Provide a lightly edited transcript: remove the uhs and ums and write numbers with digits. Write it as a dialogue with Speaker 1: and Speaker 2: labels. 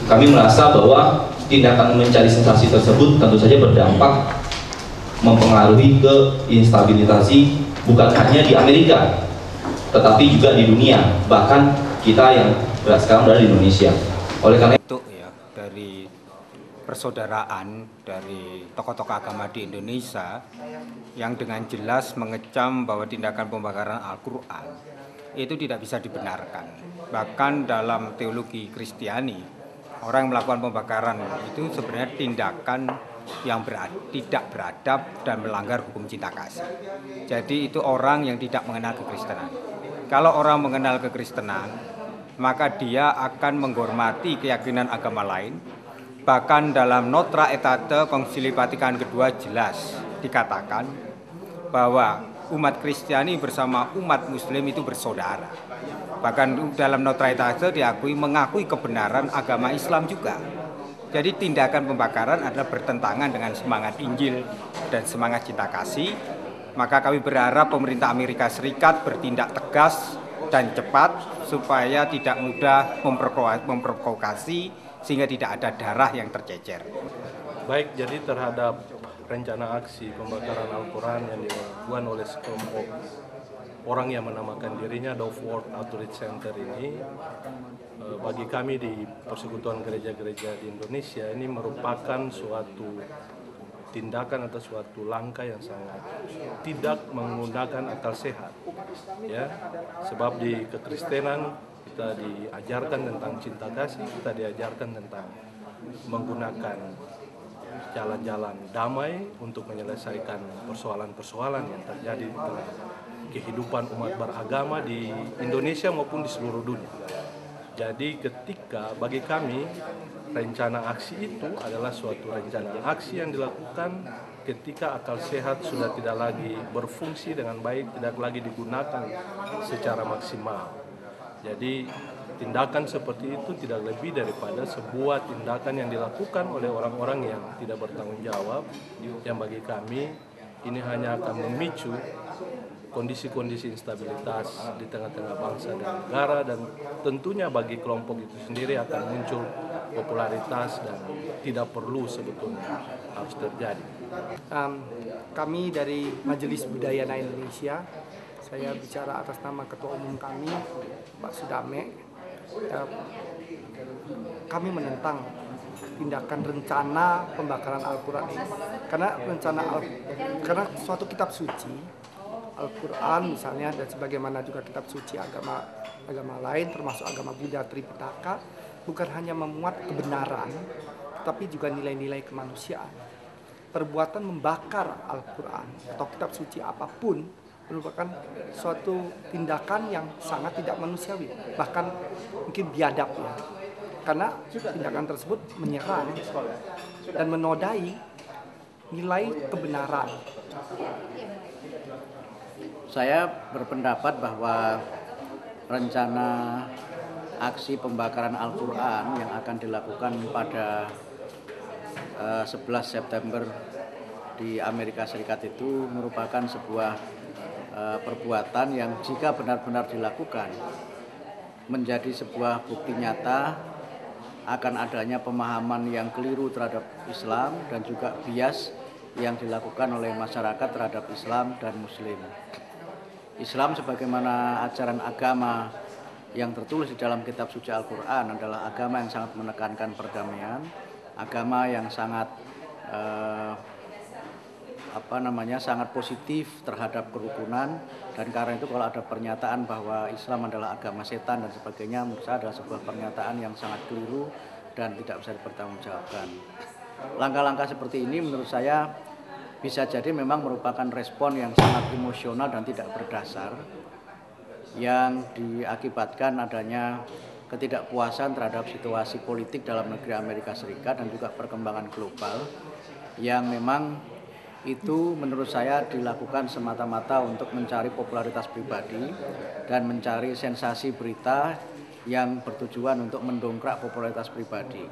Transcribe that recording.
Speaker 1: Kami merasa bahwa tindakan mencari sensasi tersebut tentu saja berdampak mempengaruhi ke instabilitasi bukan hanya di Amerika, tetapi juga di dunia, bahkan kita yang sekarang berada di Indonesia. Oleh karena
Speaker 2: itu ya, dari persaudaraan dari tokoh-tokoh agama di Indonesia yang dengan jelas mengecam bahwa tindakan pembakaran Al-Quran itu tidak bisa dibenarkan. Bahkan dalam teologi Kristiani, orang yang melakukan pembakaran itu sebenarnya tindakan yang tidak beradab dan melanggar hukum cinta kasih. Jadi itu orang yang tidak mengenal kekristenan. Kalau orang mengenal kekristenan, maka dia akan menghormati keyakinan agama lain. Bahkan dalam Notra Aetate Konsili Vatikan II jelas dikatakan bahwa umat Kristiani bersama umat Muslim itu bersaudara. Bahkan dalam Notra Aetate mengakui kebenaran agama Islam juga. Jadi tindakan pembakaran adalah bertentangan dengan semangat Injil dan semangat cinta kasih. Maka kami berharap pemerintah Amerika Serikat bertindak tegas dan cepat supaya tidak mudah memprovokasi sehingga tidak ada darah yang tercecer.
Speaker 3: Baik, jadi terhadap rencana aksi pembakaran Al-Quran yang dilakukan oleh sekelompok orang yang menamakan dirinya Dove World Outreach Center ini, bagi kami di Persekutuan Gereja-Gereja di Indonesia ini merupakan suatu tindakan atau suatu langkah yang sangat tidak menggunakan akal sehat, ya. Sebab di kekristenan kita diajarkan tentang cinta kasih, kita diajarkan tentang menggunakan jalan-jalan damai untuk menyelesaikan persoalan-persoalan yang terjadi di tengah kehidupan umat beragama di Indonesia maupun di seluruh dunia. Jadi ketika bagi kami rencana aksi itu adalah suatu rencana aksi yang dilakukan ketika akal sehat sudah tidak lagi berfungsi dengan baik, tidak lagi digunakan secara maksimal. Jadi tindakan seperti itu tidak lebih daripada sebuah tindakan yang dilakukan oleh orang-orang yang tidak bertanggung jawab, yang bagi kami ini hanya akan memicu kondisi-kondisi instabilitas di tengah-tengah bangsa dan negara, dan tentunya bagi kelompok itu sendiri akan muncul popularitas dan tidak perlu sebetulnya harus terjadi.
Speaker 4: Kami dari Majelis Budaya Indonesia, saya bicara atas nama Ketua Umum kami, Pak Sudame. Kami menentang tindakan rencana pembakaran Al-Quran ini, karena suatu kitab suci Al-Quran misalnya, dan sebagaimana juga kitab suci agama lain termasuk agama Buddha Tripitaka, bukan hanya memuat kebenaran tetapi juga nilai-nilai kemanusiaan. Perbuatan membakar Al-Quran atau kitab suci apapun merupakan suatu tindakan yang sangat tidak manusiawi, bahkan mungkin biadab ya, karena tindakan tersebut menyerang dan menodai nilai kebenaran.
Speaker 5: Saya berpendapat bahwa rencana aksi pembakaran Al-Quran yang akan dilakukan pada 11 September di Amerika Serikat itu merupakan sebuah perbuatan yang jika benar-benar dilakukan menjadi sebuah bukti nyata akan adanya pemahaman yang keliru terhadap Islam dan juga bias yang dilakukan oleh masyarakat terhadap Islam dan Muslim. Islam sebagaimana ajaran agama yang tertulis di dalam kitab suci Al-Quran adalah agama yang sangat menekankan perdamaian, agama yang sangat sangat positif terhadap kerukunan, dan karena itu kalau ada pernyataan bahwa Islam adalah agama setan dan sebagainya, menurut saya adalah sebuah pernyataan yang sangat keliru dan tidak bisa dipertanggungjawabkan. Langkah-langkah seperti ini menurut saya bisa jadi memang merupakan respon yang sangat emosional dan tidak berdasar, yang diakibatkan adanya ketidakpuasan terhadap situasi politik dalam negeri Amerika Serikat dan juga perkembangan global, yang memang itu menurut saya dilakukan semata-mata untuk mencari popularitas pribadi dan mencari sensasi berita yang bertujuan untuk mendongkrak popularitas pribadi.